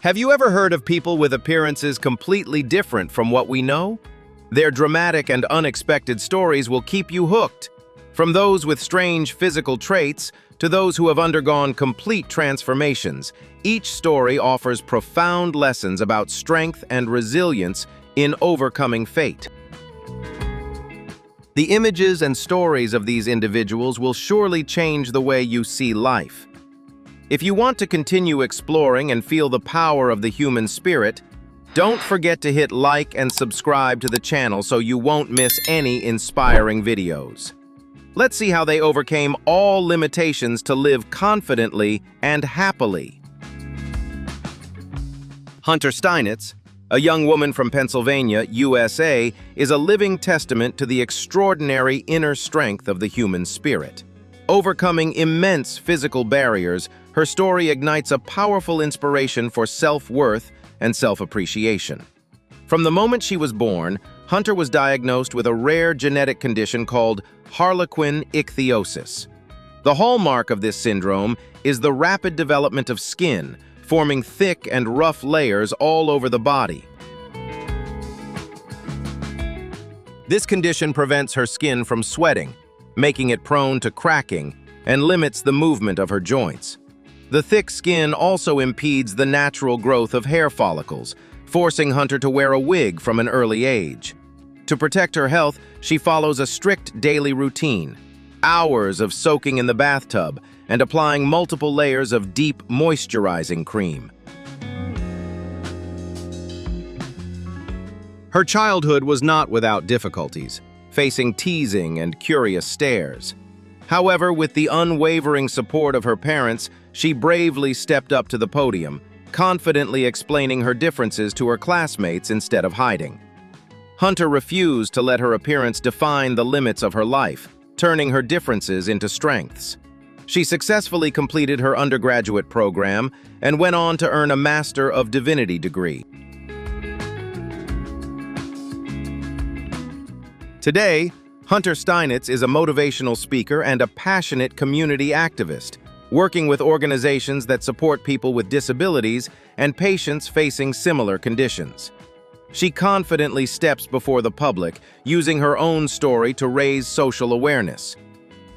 Have you ever heard of people with appearances completely different from what we know? Their dramatic and unexpected stories will keep you hooked. From those with strange physical traits to those who have undergone complete transformations, each story offers profound lessons about strength and resilience in overcoming fate. The images and stories of these individuals will surely change the way you see life. If you want to continue exploring and feel the power of the human spirit, don't forget to hit like and subscribe to the channel so you won't miss any inspiring videos. Let's see how they overcame all limitations to live confidently and happily. Hunter Steinitz, a young woman from Pennsylvania, USA, is a living testament to the extraordinary inner strength of the human spirit. Overcoming immense physical barriers, her story ignites a powerful inspiration for self-worth and self-appreciation. From the moment she was born, Hunter was diagnosed with a rare genetic condition called harlequin ichthyosis. The hallmark of this syndrome is the rapid development of skin, forming thick and rough layers all over the body. This condition prevents her skin from sweating, making it prone to cracking, and limits the movement of her joints. The thick skin also impedes the natural growth of hair follicles, forcing Hunter to wear a wig from an early age. To protect her health, she follows a strict daily routine, hours of soaking in the bathtub and applying multiple layers of deep moisturizing cream. Her childhood was not without difficulties, facing teasing and curious stares. However, with the unwavering support of her parents, she bravely stepped up to the podium, confidently explaining her differences to her classmates instead of hiding. Hunter refused to let her appearance define the limits of her life, turning her differences into strengths. She successfully completed her undergraduate program and went on to earn a Master of Divinity degree. Today, Hunter Steinitz is a motivational speaker and a passionate community activist, working with organizations that support people with disabilities and patients facing similar conditions. She confidently steps before the public, using her own story to raise social awareness.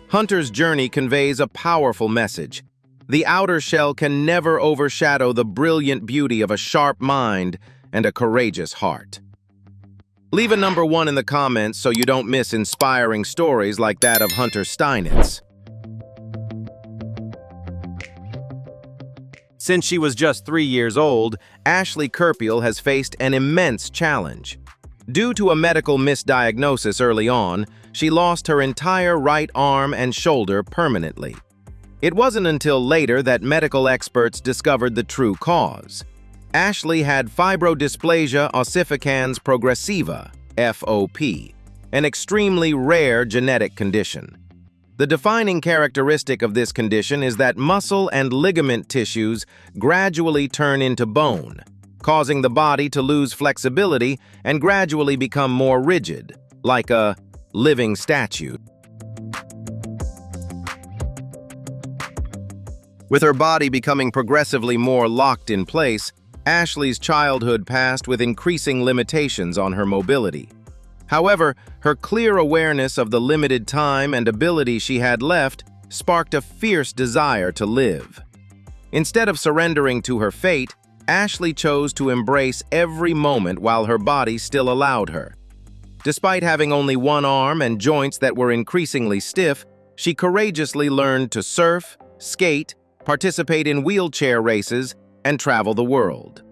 Hunter's journey conveys a powerful message. The outer shell can never overshadow the brilliant beauty of a sharp mind and a courageous heart. Leave a number 1 in the comments so you don't miss inspiring stories like that of Hunter Steinitz. Since she was just 3 years old, Ashley Kerpiel has faced an immense challenge. Due to a medical misdiagnosis early on, she lost her entire right arm and shoulder permanently. It wasn't until later that medical experts discovered the true cause. Ashley had fibrodysplasia ossificans progressiva, FOP, an extremely rare genetic condition. The defining characteristic of this condition is that muscle and ligament tissues gradually turn into bone, causing the body to lose flexibility and gradually become more rigid, like a living statue. With her body becoming progressively more locked in place, Ashley's childhood passed with increasing limitations on her mobility. However, her clear awareness of the limited time and ability she had left sparked a fierce desire to live. Instead of surrendering to her fate, Ashley chose to embrace every moment while her body still allowed her. Despite having only one arm and joints that were increasingly stiff, she courageously learned to surf, skate, participate in wheelchair races, and travel the world.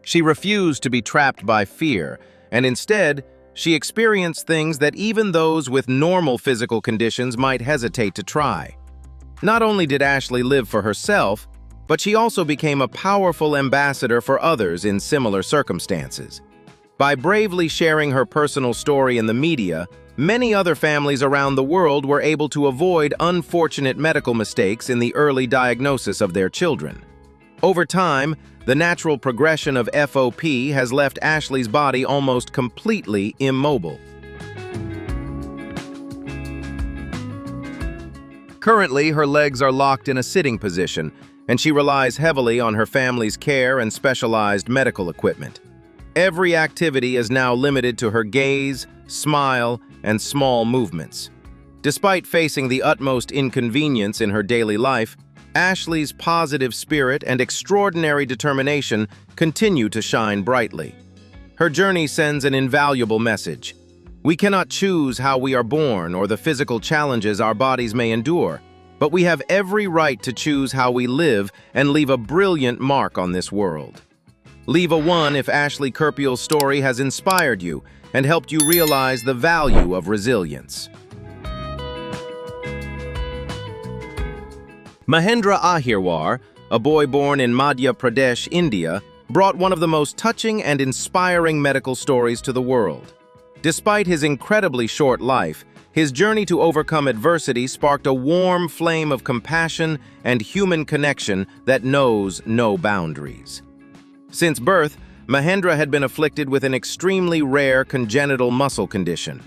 She refused to be trapped by fear, and instead, she experienced things that even those with normal physical conditions might hesitate to try. Not only did Ashley live for herself, but she also became a powerful ambassador for others in similar circumstances. By bravely sharing her personal story in the media, many other families around the world were able to avoid unfortunate medical mistakes in the early diagnosis of their children. Over time, the natural progression of FOP has left Ashley's body almost completely immobile. Currently, her legs are locked in a sitting position, and she relies heavily on her family's care and specialized medical equipment. Every activity is now limited to her gaze, smile, and small movements. Despite facing the utmost inconvenience in her daily life, Ashley's positive spirit and extraordinary determination continue to shine brightly. Her journey sends an invaluable message. We cannot choose how we are born or the physical challenges our bodies may endure, but we have every right to choose how we live and leave a brilliant mark on this world. Leave a 1 if Ashley Kerpiel's story has inspired you and helped you realize the value of resilience. Mahendra Ahirwar, a boy born in Madhya Pradesh, India, brought one of the most touching and inspiring medical stories to the world. Despite his incredibly short life, his journey to overcome adversity sparked a warm flame of compassion and human connection that knows no boundaries. Since birth, Mahendra had been afflicted with an extremely rare congenital muscle condition.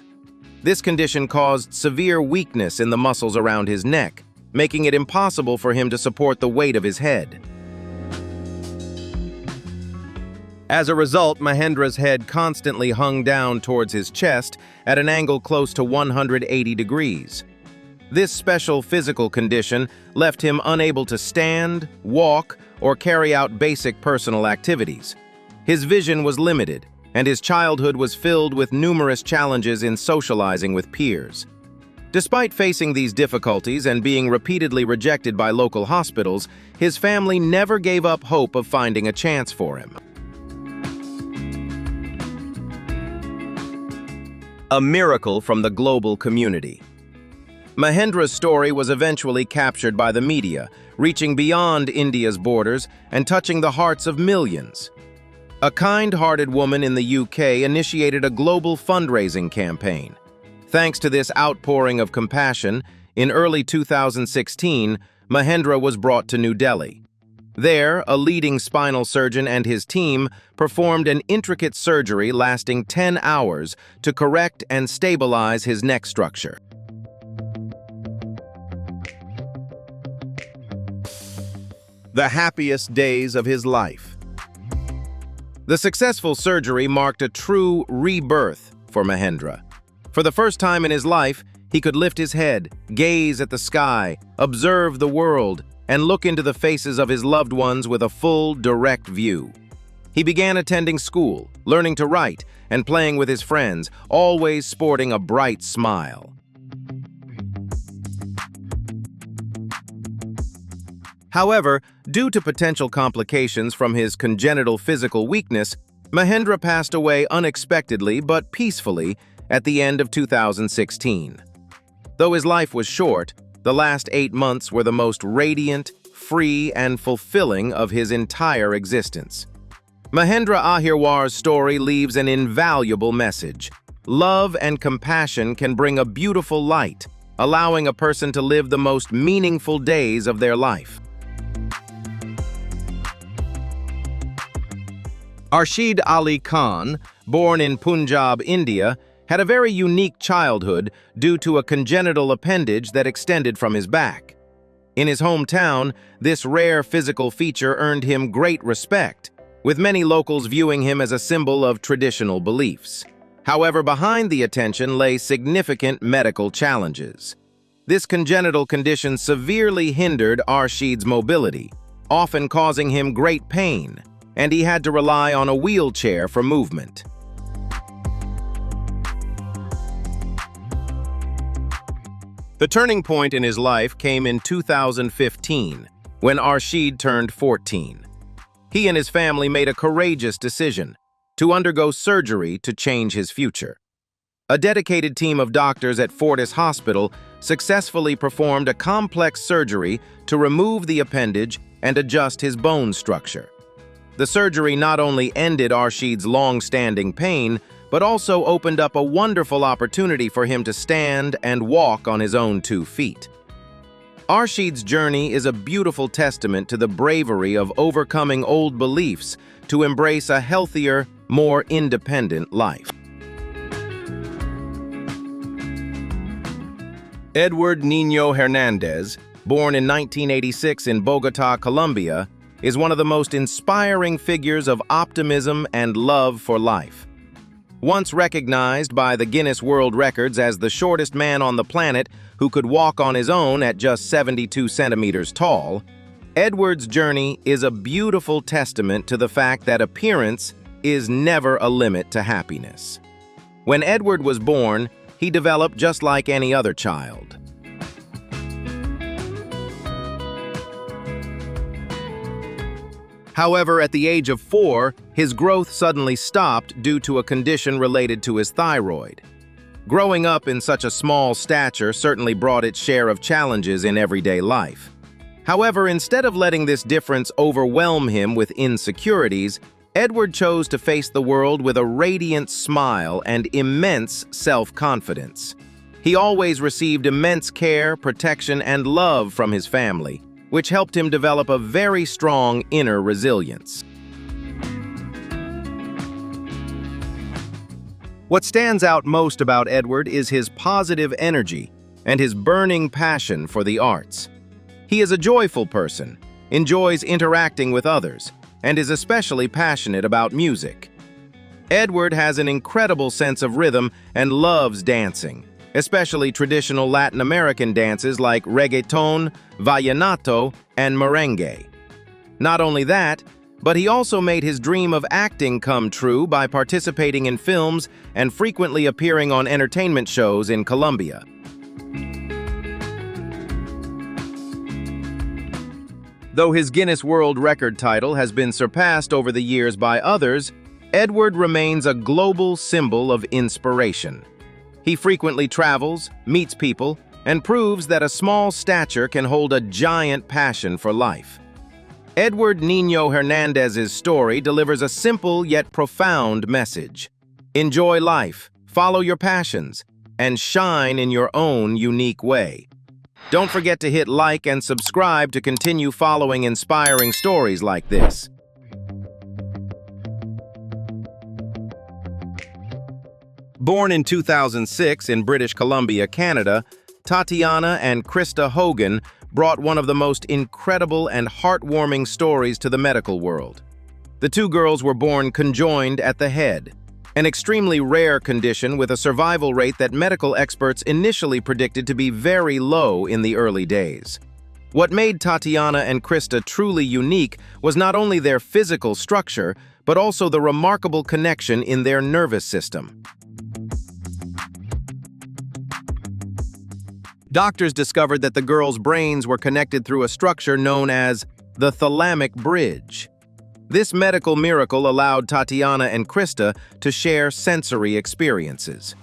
This condition caused severe weakness in the muscles around his neck, making it impossible for him to support the weight of his head. As a result, Mahendra's head constantly hung down towards his chest at an angle close to 180 degrees. This special physical condition left him unable to stand, walk, or carry out basic personal activities. His vision was limited, and his childhood was filled with numerous challenges in socializing with peers. Despite facing these difficulties and being repeatedly rejected by local hospitals, his family never gave up hope of finding a chance for him. A miracle from the global community. Mahendra's story was eventually captured by the media, reaching beyond India's borders and touching the hearts of millions. A kind-hearted woman in the UK initiated a global fundraising campaign. Thanks to this outpouring of compassion, in early 2016, Mahendra was brought to New Delhi. There, a leading spinal surgeon and his team performed an intricate surgery lasting 10 hours to correct and stabilize his neck structure. The happiest days of his life. The successful surgery marked a true rebirth for Mahendra. For the first time in his life, he could lift his head, gaze at the sky, observe the world, and look into the faces of his loved ones with a full, direct view. He began attending school, learning to write, and playing with his friends, always sporting a bright smile. However, due to potential complications from his congenital physical weakness, Mahendra passed away unexpectedly but peacefully at the end of 2016. Though his life was short, the last 8 months were the most radiant, free, and fulfilling of his entire existence. Mahendra Ahirwar's story leaves an invaluable message. Love and compassion can bring a beautiful light, allowing a person to live the most meaningful days of their life. Arshid Ali Khan, born in Punjab, India, had a very unique childhood due to a congenital appendage that extended from his back. In his hometown, this rare physical feature earned him great respect, with many locals viewing him as a symbol of traditional beliefs. However, behind the attention lay significant medical challenges. This congenital condition severely hindered Arshid's mobility, often causing him great pain, and he had to rely on a wheelchair for movement. The turning point in his life came in 2015, when Arshid turned 14. He and his family made a courageous decision to undergo surgery to change his future. A dedicated team of doctors at Fortis Hospital successfully performed a complex surgery to remove the appendage and adjust his bone structure. The surgery not only ended Arshid's long-standing pain, but also opened up a wonderful opportunity for him to stand and walk on his own 2 feet. Arshid's journey is a beautiful testament to the bravery of overcoming old beliefs to embrace a healthier, more independent life. Edward Niño Hernandez, born in 1986 in Bogotá, Colombia, is one of the most inspiring figures of optimism and love for life. Once recognized by the Guinness World Records as the shortest man on the planet who could walk on his own at just 72 centimeters tall, Edward's journey is a beautiful testament to the fact that appearance is never a limit to happiness. When Edward was born, he developed just like any other child. However, at the age of 4, his growth suddenly stopped due to a condition related to his thyroid. Growing up in such a small stature certainly brought its share of challenges in everyday life. However, instead of letting this difference overwhelm him with insecurities, Edward chose to face the world with a radiant smile and immense self-confidence. He always received immense care, protection, and love from his family, which helped him develop a very strong inner resilience. What stands out most about Edward is his positive energy and his burning passion for the arts. He is a joyful person, enjoys interacting with others, and is especially passionate about music. Edward has an incredible sense of rhythm and loves dancing, especially traditional Latin American dances like reggaeton, vallenato, and merengue. Not only that, but he also made his dream of acting come true by participating in films and frequently appearing on entertainment shows in Colombia. Though his Guinness World Record title has been surpassed over the years by others, Edward remains a global symbol of inspiration. He frequently travels, meets people, and proves that a small stature can hold a giant passion for life. Edward Niño Hernandez's story delivers a simple yet profound message. Enjoy life, follow your passions, and shine in your own unique way. Don't forget to hit like and subscribe to continue following inspiring stories like this. Born in 2006 in British Columbia, Canada, Tatiana and Krista Hogan brought one of the most incredible and heartwarming stories to the medical world. The two girls were born conjoined at the head, an extremely rare condition with a survival rate that medical experts initially predicted to be very low in the early days. What made Tatiana and Krista truly unique was not only their physical structure, but also the remarkable connection in their nervous system. Doctors discovered that the girls' brains were connected through a structure known as the thalamic bridge. This medical miracle allowed Tatiana and Krista to share sensory experiences.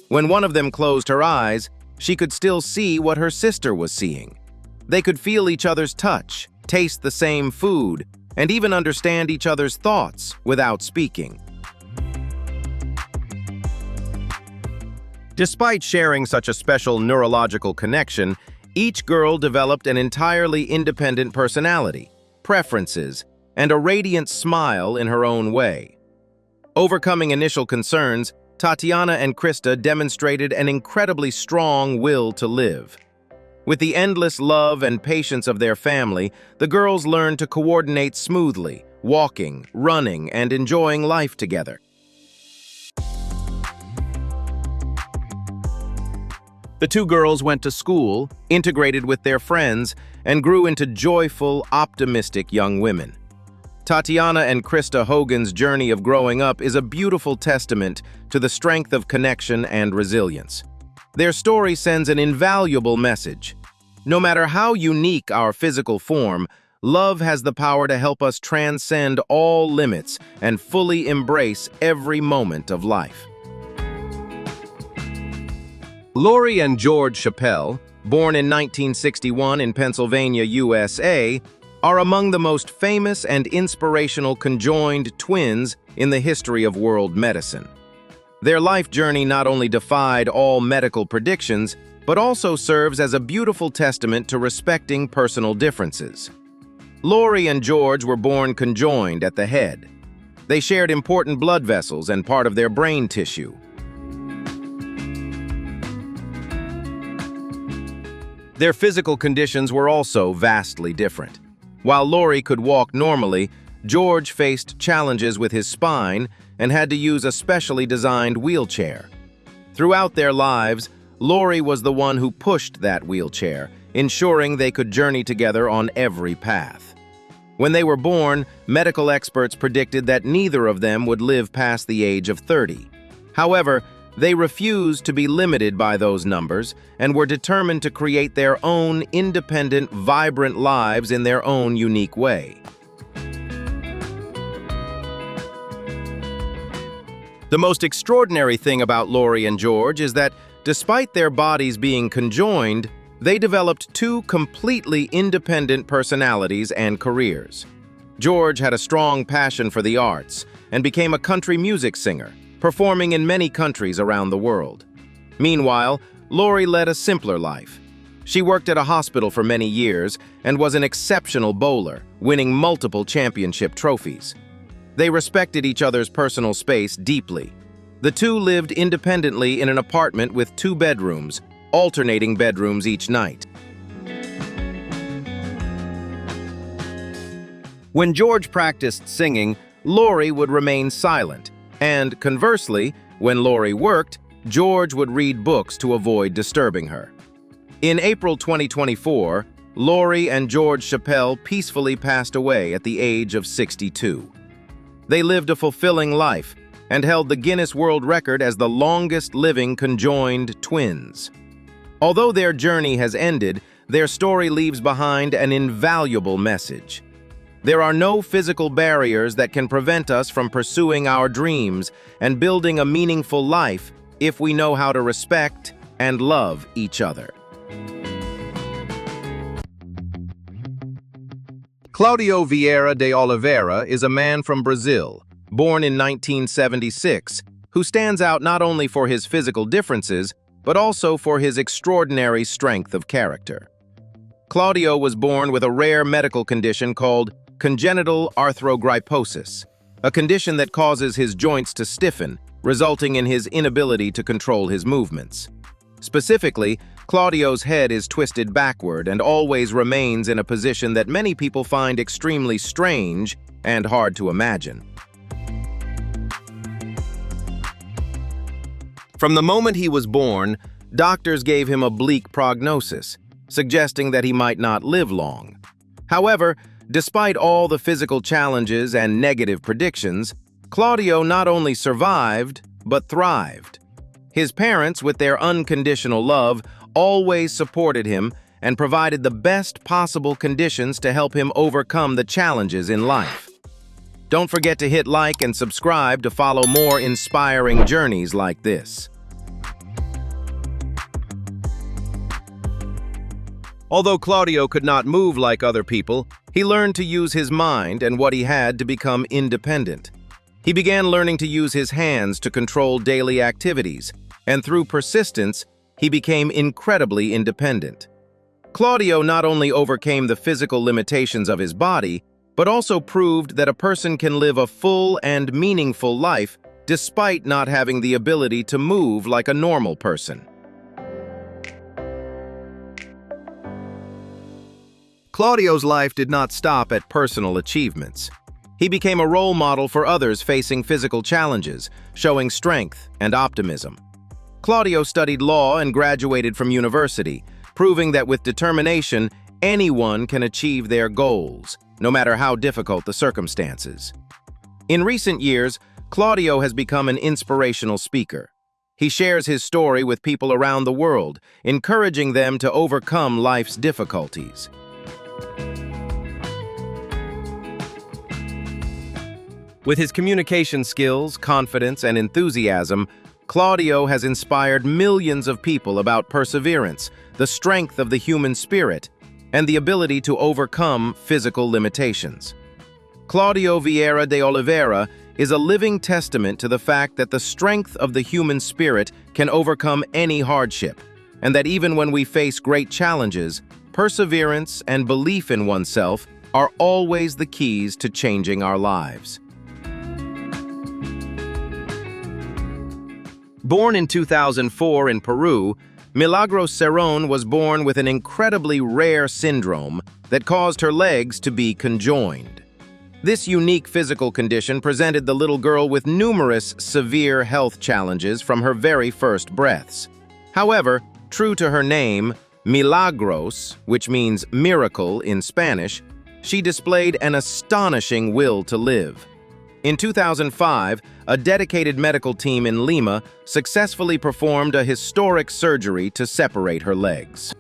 When one of them closed her eyes, she could still see what her sister was seeing. They could feel each other's touch, taste the same food, and even understand each other's thoughts without speaking. Despite sharing such a special neurological connection, each girl developed an entirely independent personality, preferences, and a radiant smile in her own way. Overcoming initial concerns, Tatiana and Krista demonstrated an incredibly strong will to live. With the endless love and patience of their family, the girls learned to coordinate smoothly, walking, running, and enjoying life together. The two girls went to school, integrated with their friends, and grew into joyful, optimistic young women. Tatiana and Krista Hogan's journey of growing up is a beautiful testament to the strength of connection and resilience. Their story sends an invaluable message. No matter how unique our physical form, love has the power to help us transcend all limits and fully embrace every moment of life. Lori and George Chappelle, born in 1961 in Pennsylvania, USA, are among the most famous and inspirational conjoined twins in the history of world medicine. Their life journey not only defied all medical predictions, but also serves as a beautiful testament to respecting personal differences. Lori and George were born conjoined at the head. They shared important blood vessels and part of their brain tissue. Their physical conditions were also vastly different. While Lori could walk normally, George faced challenges with his spine and had to use a specially designed wheelchair. Throughout their lives, Lori was the one who pushed that wheelchair, ensuring they could journey together on every path. When they were born, medical experts predicted that neither of them would live past the age of 30. However, they refused to be limited by those numbers and were determined to create their own independent, vibrant lives in their own unique way. The most extraordinary thing about Lori and George is that, despite their bodies being conjoined, they developed two completely independent personalities and careers. George had a strong passion for the arts and became a country music singer, performing in many countries around the world. Meanwhile, Lori led a simpler life. She worked at a hospital for many years and was an exceptional bowler, winning multiple championship trophies. They respected each other's personal space deeply. The two lived independently in an apartment with 2 bedrooms, alternating bedrooms each night. When George practiced singing, Lori would remain silent, and conversely, when Lori worked, George would read books to avoid disturbing her. In April 2024, Lori and George Chappelle peacefully passed away at the age of 62. They lived a fulfilling life and held the Guinness World Record as the longest-living conjoined twins. Although their journey has ended, their story leaves behind an invaluable message. There are no physical barriers that can prevent us from pursuing our dreams and building a meaningful life if we know how to respect and love each other. Claudio Vieira de Oliveira is a man from Brazil, born in 1976, who stands out not only for his physical differences, but also for his extraordinary strength of character. Claudio was born with a rare medical condition called congenital arthrogryposis, a condition that causes his joints to stiffen, resulting in his inability to control his movements. Specifically, Claudio's head is twisted backward and always remains in a position that many people find extremely strange and hard to imagine. From the moment he was born, doctors gave him a bleak prognosis, suggesting that he might not live long. However, despite all the physical challenges and negative predictions, Claudio not only survived, but thrived. His parents, with their unconditional love, always supported him and provided the best possible conditions to help him overcome the challenges in life. Don't forget to hit like and subscribe to follow more inspiring journeys like this. Although Claudio could not move like other people, he learned to use his mind and what he had to become independent. He began learning to use his hands to control daily activities, and through persistence, he became incredibly independent. Claudio not only overcame the physical limitations of his body, but also proved that a person can live a full and meaningful life despite not having the ability to move like a normal person. Claudio's life did not stop at personal achievements. He became a role model for others facing physical challenges, showing strength and optimism. Claudio studied law and graduated from university, proving that with determination, anyone can achieve their goals, no matter how difficult the circumstances. In recent years, Claudio has become an inspirational speaker. He shares his story with people around the world, encouraging them to overcome life's difficulties. With his communication skills, confidence, and enthusiasm, Claudio has inspired millions of people about perseverance, the strength of the human spirit, and the ability to overcome physical limitations. Claudio Vieira de Oliveira is a living testament to the fact that the strength of the human spirit can overcome any hardship, and that even when we face great challenges, perseverance and belief in oneself are always the keys to changing our lives. Born in 2004 in Peru, Milagros Cerrón was born with an incredibly rare syndrome that caused her legs to be conjoined. This unique physical condition presented the little girl with numerous severe health challenges from her very first breaths. However, true to her name, Milagros, which means miracle in Spanish, she displayed an astonishing will to live. In 2005, a dedicated medical team in Lima successfully performed a historic surgery to separate her legs.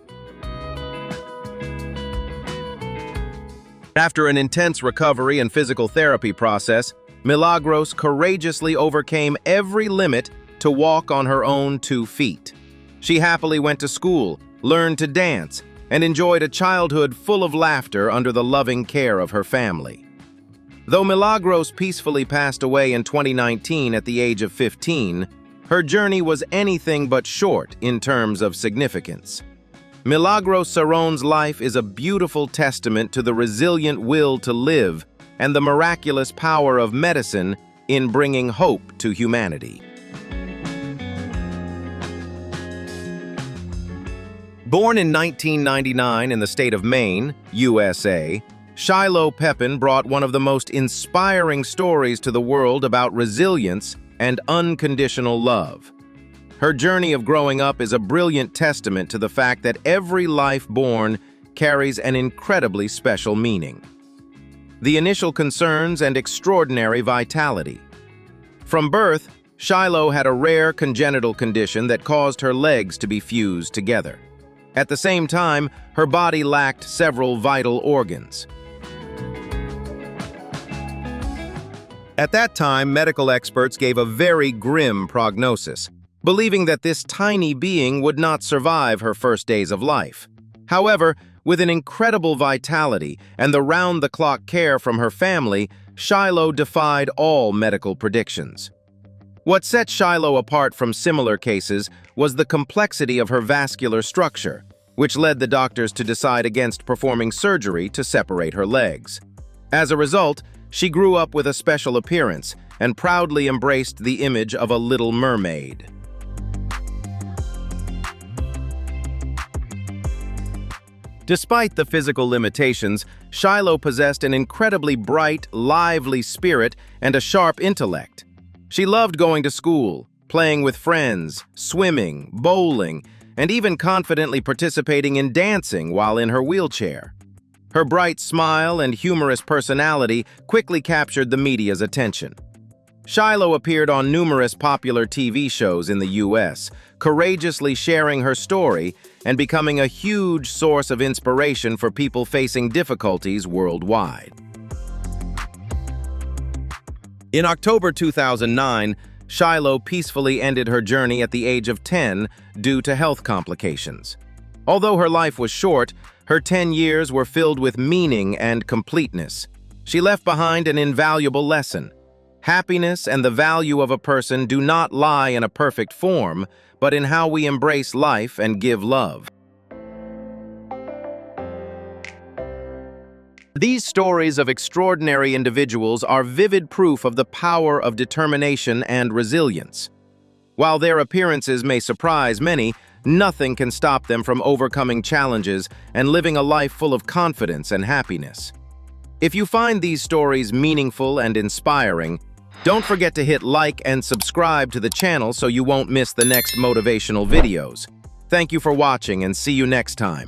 After an intense recovery and physical therapy process, Milagros courageously overcame every limit to walk on her own 2 feet. She happily went to school, learned to dance, and enjoyed a childhood full of laughter under the loving care of her family. Though Milagros peacefully passed away in 2019 at the age of 15, her journey was anything but short in terms of significance. Milagros Cerrón's life is a beautiful testament to the resilient will to live and the miraculous power of medicine in bringing hope to humanity. Born in 1999 in the state of Maine, USA, Shiloh Pepin brought one of the most inspiring stories to the world about resilience and unconditional love. Her journey of growing up is a brilliant testament to the fact that every life born carries an incredibly special meaning. The initial concerns and extraordinary vitality. From birth, Shiloh had a rare congenital condition that caused her legs to be fused together. At the same time, her body lacked several vital organs. At that time, medical experts gave a very grim prognosis, believing that this tiny being would not survive her first days of life. However, with an incredible vitality and the round-the-clock care from her family, Shiloh defied all medical predictions. What set Shiloh apart from similar cases was the complexity of her vascular structure, which led the doctors to decide against performing surgery to separate her legs. As a result, she grew up with a special appearance and proudly embraced the image of a little mermaid. Despite the physical limitations, Shiloh possessed an incredibly bright, lively spirit and a sharp intellect. She loved going to school, playing with friends, swimming, bowling, and even confidently participating in dancing while in her wheelchair. Her bright smile and humorous personality quickly captured the media's attention. Shiloh appeared on numerous popular TV shows in the U.S., courageously sharing her story and becoming a huge source of inspiration for people facing difficulties worldwide. In October 2009, Shiloh peacefully ended her journey at the age of 10 due to health complications. Although her life was short, her 10 years were filled with meaning and completeness. She left behind an invaluable lesson. Happiness and the value of a person do not lie in a perfect form, but in how we embrace life and give love. These stories of extraordinary individuals are vivid proof of the power of determination and resilience. While their appearances may surprise many, nothing can stop them from overcoming challenges and living a life full of confidence and happiness. If you find these stories meaningful and inspiring, don't forget to hit like and subscribe to the channel so you won't miss the next motivational videos. Thank you for watching and see you next time.